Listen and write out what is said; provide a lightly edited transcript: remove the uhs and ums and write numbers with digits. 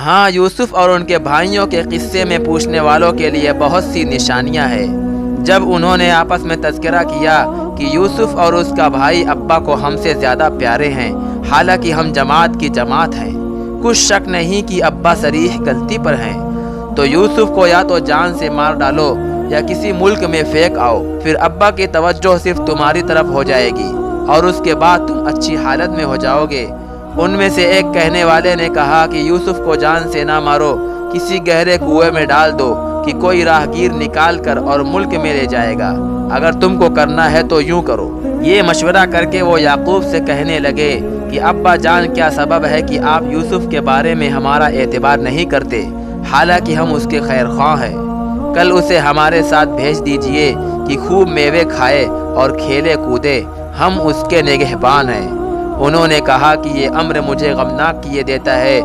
हाँ, यूसुफ और उनके भाइयों के किस्से में पूछने वालों के लिए बहुत सी निशानियां हैं। जब उन्होंने आपस में तज़किरा किया कि यूसुफ और उसका भाई अब्बा को हमसे ज़्यादा प्यारे हैं, हालांकि हम जमात की जमात हैं, कुछ शक नहीं कि अब्बा सरीह गलती पर हैं, तो यूसुफ को या तो जान से मार डालो या किसी मुल्क में फेंक आओ, फिर अब्बा की तवज्जो सिर्फ तुम्हारी तरफ हो जाएगी और उसके बाद तुम अच्छी हालत में हो जाओगे। उनमें से एक कहने वाले ने कहा कि यूसुफ को जान से ना मारो, किसी गहरे कुएं में डाल दो कि कोई राहगीर निकाल कर और मुल्क में ले जाएगा। अगर तुमको करना है तो यूं करो। ये मशवरा करके वो याकूब से कहने लगे कि अब्बा जान, क्या सबब है कि आप यूसुफ के बारे में हमारा एतबार नहीं करते, हालांकि हम उसके खैर ख्वाह हैं। कल उसे हमारे साथ भेज दीजिए कि खूब मेवे खाए और खेले कूदे, हम उसके निगहबान हैं। उन्होंने कहा कि ये अम्र मुझे गमनाक किए देता है